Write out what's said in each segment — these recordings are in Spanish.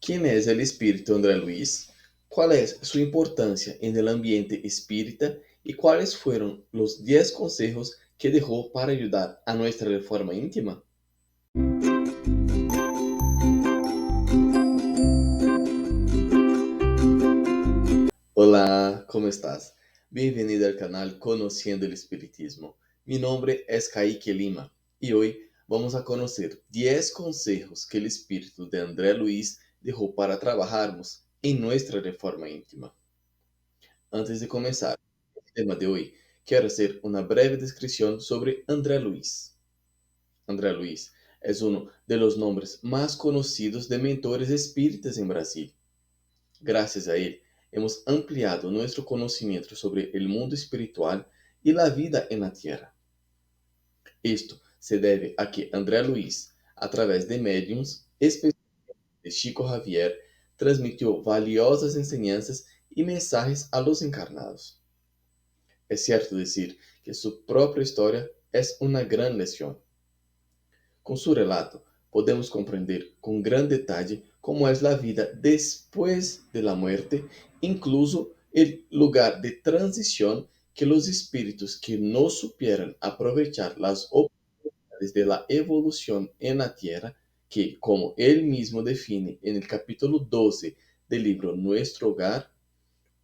¿Quién es el espíritu André Luis? ¿Cuál es su importancia en el ambiente espírita? ¿Y cuáles fueron los 10 consejos que dejó para ayudar a nuestra reforma íntima? Hola, ¿cómo estás? Bienvenido al canal Conociendo el Espiritismo. Mi nombre es Kaique Lima y hoy vamos a conocer 10 consejos que el espíritu de André Luis dejó para trabajarnos en nuestra reforma íntima. Antes de comenzar el tema de hoy, quiero hacer una breve descripción sobre André Luis. André Luis es uno de los nombres más conocidos de mentores espíritas en Brasil. Gracias a él, hemos ampliado nuestro conocimiento sobre el mundo espiritual y la vida en la tierra. Esto se debe a que André Luis, a través de médiums, especialmente de Chico Javier, transmitió valiosas enseñanzas y mensajes a los encarnados. Es cierto decir que su propia historia es una gran lección. Con su relato, podemos comprender con gran detalle cómo es la vida después de la muerte, incluso el lugar de transición que los espíritus que no supieran aprovechar las oportunidades de la evolución en la tierra, que, como él mismo define en el capítulo 12 del libro Nuestro Hogar,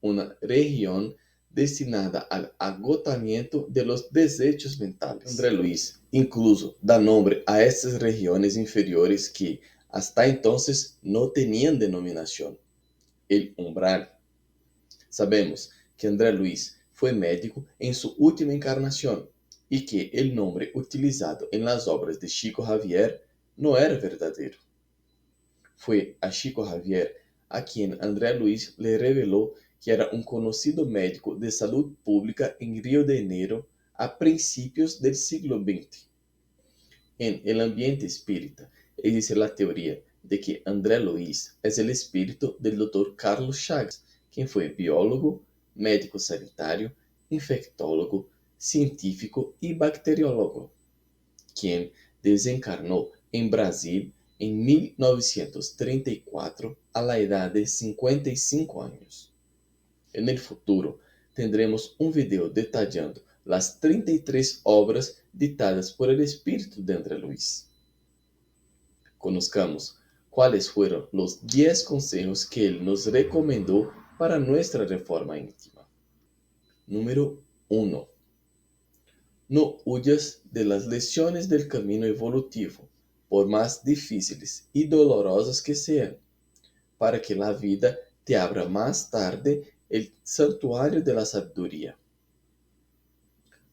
una región destinada al agotamiento de los desechos mentales. André Luis incluso da nombre a estas regiones inferiores que hasta entonces no tenían denominación: el umbral. Sabemos que André Luis fue médico en su última encarnación y que el nombre utilizado en las obras de Chico Javier no era verdadero. Fue a Chico Javier a quien André Luis le reveló que era un conocido médico de salud pública en Río de Janeiro a principios del siglo XX. En el ambiente espírita existe la teoría de que André Luis es el espíritu del Dr. Carlos Chagas, quien fue biólogo, médico sanitario, infectólogo, científico y bacteriólogo, quien desencarnó en Brasil en 1934 a la edad de 55 años. En el futuro tendremos un video detallando las 33 obras dictadas por el espíritu de André Luis. Conozcamos cuáles fueron los 10 consejos que él nos recomendó para nuestra reforma íntima. Número 1. No huyas de las lecciones del camino evolutivo, por más difíciles y dolorosas que sean, para que la vida te abra más tarde el santuario de la sabiduría.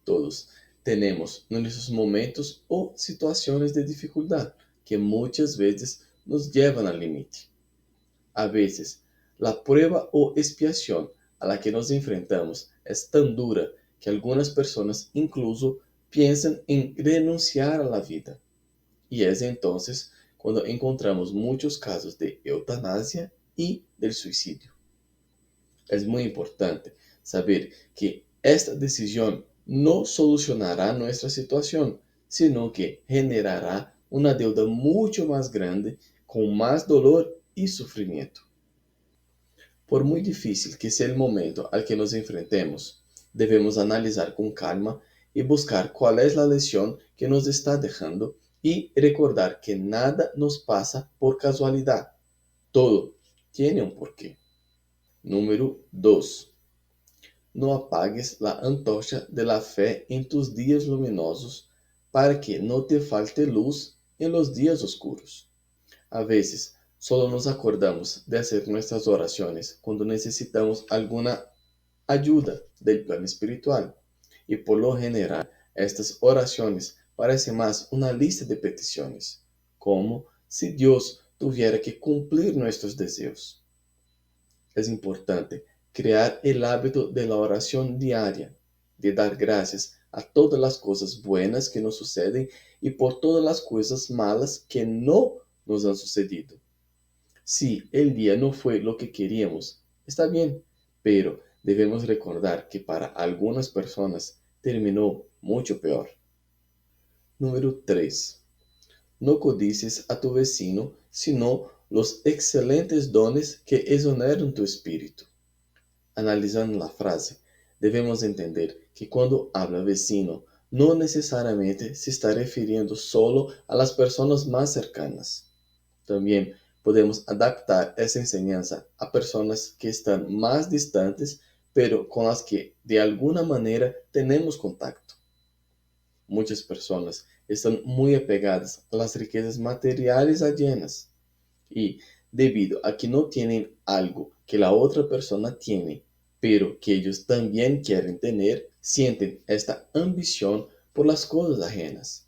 Todos tenemos nuestros momentos o situaciones de dificultad que muchas veces nos llevan al límite. A veces, la prueba o expiación a la que nos enfrentamos es tan dura que algunas personas incluso piensan en renunciar a la vida. Y es entonces cuando encontramos muchos casos de eutanasia y del suicidio. Es muy importante saber que esta decisión no solucionará nuestra situación, sino que generará una deuda mucho más grande, con más dolor y sufrimiento. Por muy difícil que sea el momento al que nos enfrentemos, debemos analizar con calma y buscar cuál es la lección que nos está dejando y recordar que nada nos pasa por casualidad. Todo tiene un porqué. Número 2. No apagues la antorcha de la fe en tus días luminosos para que no te falte luz en los días oscuros. A veces, solo nos acordamos de hacer nuestras oraciones cuando necesitamos alguna ayuda del plano espiritual. Y por lo general, estas oraciones parecen más una lista de peticiones, como si Dios tuviera que cumplir nuestros deseos. Es importante crear el hábito de la oración diaria, de dar gracias a todas las cosas buenas que nos suceden y por todas las cosas malas que no nos han sucedido. Si el día no fue lo que queríamos, está bien, pero debemos recordar que para algunas personas terminó mucho peor. Número 3. No codicies a tu vecino, sino los excelentes dones que exoneran tu espíritu. Analizando la frase, debemos entender que cuando habla vecino, no necesariamente se está refiriendo solo a las personas más cercanas. También podemos adaptar esa enseñanza a personas que están más distantes, pero con las que de alguna manera tenemos contacto. Muchas personas están muy apegadas a las riquezas materiales ajenas y debido a que no tienen algo que la otra persona tiene, pero que ellos también quieren tener, sienten esta ambición por las cosas ajenas.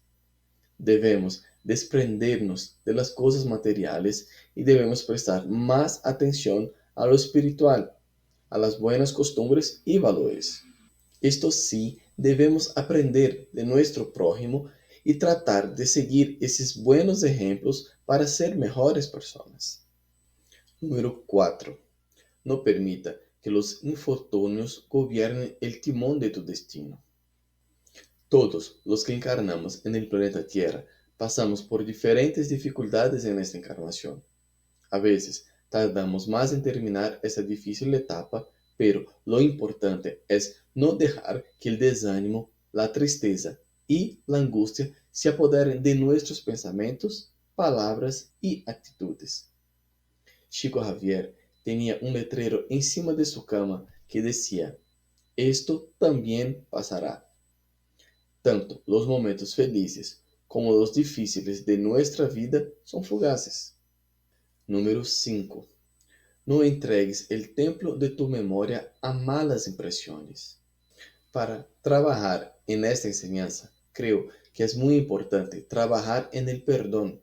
Debemos desprendernos de las cosas materiales y debemos prestar más atención a lo espiritual, a las buenas costumbres y valores. Esto sí, debemos aprender de nuestro prójimo y tratar de seguir esos buenos ejemplos para ser mejores personas. Número 4. No permita que los infortunios gobiernen el timón de tu destino. Todos los que encarnamos en el planeta Tierra pasamos por diferentes dificultades en esta encarnación. A veces tardamos más en terminar esa difícil etapa, pero lo importante es no dejar que el desánimo, la tristeza y la angustia se apoderen de nuestros pensamientos, palabras y actitudes. Chico Javier tenía un letrero encima de su cama que decía: esto también pasará. Tanto los momentos felices como los difíciles de nuestra vida son fugaces. Número 5. No entregues el templo de tu memoria a malas impresiones. Para trabajar en esta enseñanza, creo que es muy importante trabajar en el perdón.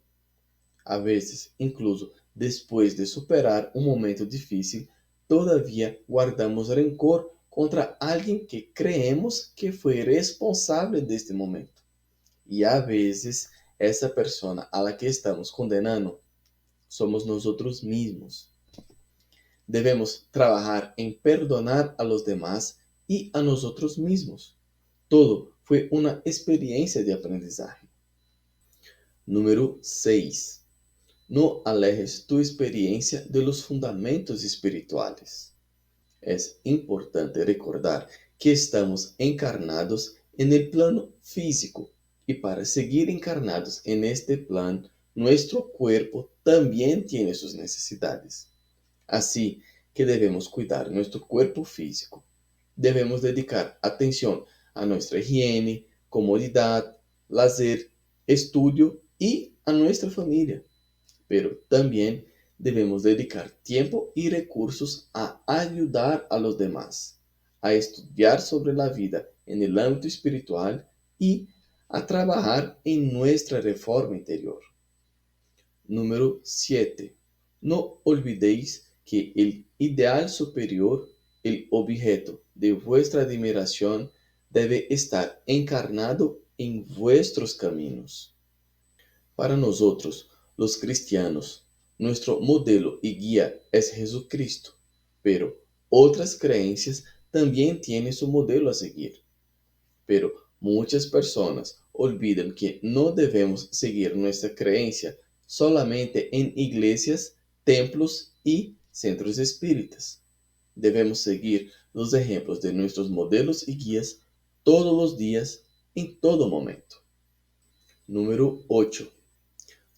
A veces, incluso después de superar un momento difícil, todavía guardamos rencor contra alguien que creemos que fue responsable de este momento. Y a veces, esa persona a la que estamos condenando somos nosotros mismos. Debemos trabajar en perdonar a los demás y a nosotros mismos. Todo fue una experiencia de aprendizaje. Número 6. No alejes tu experiencia de los fundamentos espirituales. Es importante recordar que estamos encarnados en el plano físico y para seguir encarnados en este plano, nuestro cuerpo también tiene sus necesidades. Así que debemos cuidar nuestro cuerpo físico. Debemos dedicar atención a nuestra higiene, comodidad, lazer, estudio y a nuestra familia. Pero también debemos dedicar tiempo y recursos a ayudar a los demás, a estudiar sobre la vida en el ámbito espiritual y a trabajar en nuestra reforma interior. Número 7. No olvidéis que el ideal superior, el objeto de vuestra admiración, debe estar encarnado en vuestros caminos. Para nosotros, los cristianos, nuestro modelo y guía es Jesucristo, pero otras creencias también tienen su modelo a seguir. Pero muchas personas olvidan que no debemos seguir nuestra creencia solamente en iglesias, templos y centros espíritas. Debemos seguir los ejemplos de nuestros modelos y guías todos los días, en todo momento. Número 8.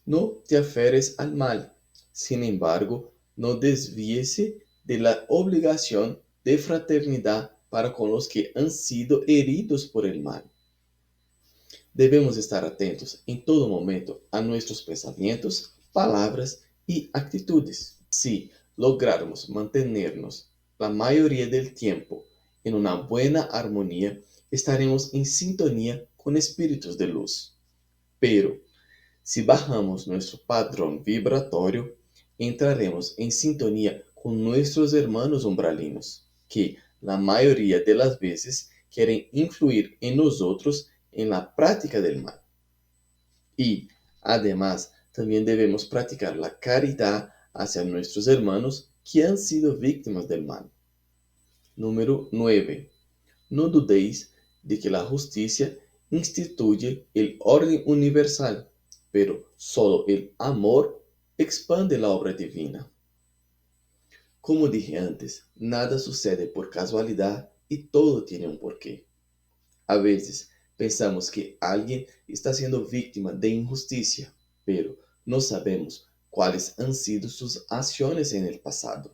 No te aferres al mal. Sin embargo, no desvíes de la obligación de fraternidad para con los que han sido heridos por el mal. Debemos estar atentos en todo momento a nuestros pensamientos, palabras y actitudes. Si lograrmos mantenernos la mayoría del tiempo en una buena armonía, estaremos en sintonía con espíritus de luz. Pero si bajamos nuestro padrón vibratorio, entraremos en sintonía con nuestros hermanos umbralinos, que la mayoría de las veces quieren influir en nosotros en la práctica del mal. Y, además, también debemos practicar la caridad hacia nuestros hermanos que han sido víctimas del mal. Número 9. No dudéis de que la justicia instituye el orden universal, pero solo el amor expande la obra divina. Como dije antes, nada sucede por casualidad y todo tiene un porqué. A veces pensamos que alguien está siendo víctima de injusticia, pero no sabemos cuáles han sido sus acciones en el pasado.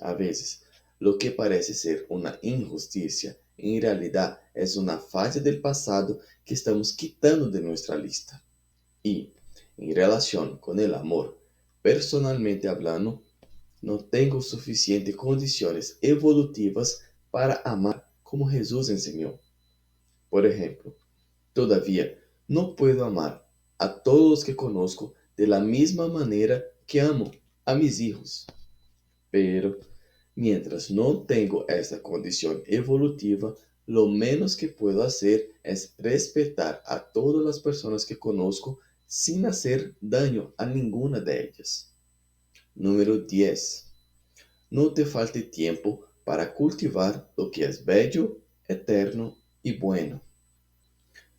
A veces, lo que parece ser una injusticia, en realidad es una falla del pasado que estamos quitando de nuestra lista. Y, en relación con el amor, personalmente hablando, no tengo suficientes condiciones evolutivas para amar como Jesús enseñó. Por ejemplo, todavía no puedo amar a todos los que conozco de la misma manera que amo a mis hijos. Pero, mientras no tengo esta condición evolutiva, lo menos que puedo hacer es respetar a todas las personas que conozco sin hacer daño a ninguna de ellas. Número 10. No te falte tiempo para cultivar lo que es bello, eterno y bueno.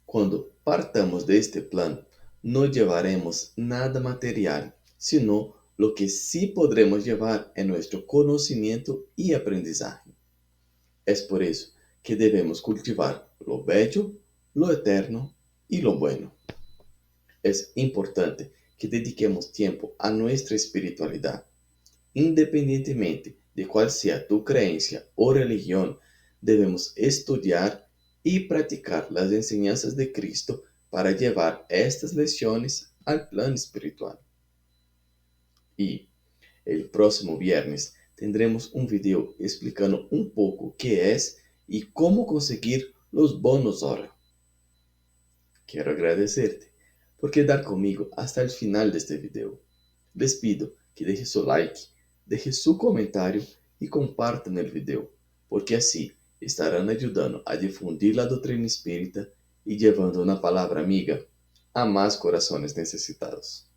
Cuando partamos de este plan, no llevaremos nada material, sino lo que sí podremos llevar en nuestro conocimiento y aprendizaje. Es por eso que debemos cultivar lo bello, lo eterno y lo bueno. Es importante que dediquemos tiempo a nuestra espiritualidad. Independientemente de cuál sea tu creencia o religión, debemos estudiar y practicar las enseñanzas de Cristo para llevar estas lecciones al plano espiritual. Y el próximo viernes tendremos un video explicando un poco qué es y cómo conseguir los bonos Ora. Quiero agradecerte por quedar conmigo hasta el final de este video. Les pido que deje su like, deje su comentario y compartan el video, porque así estarán ayudando a difundir la doctrina espírita y llevando una palabra amiga a más corazones necesitados.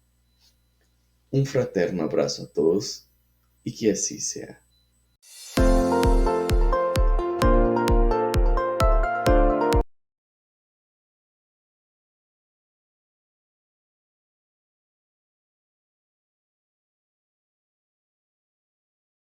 Un fraterno abrazo a todos y que así sea.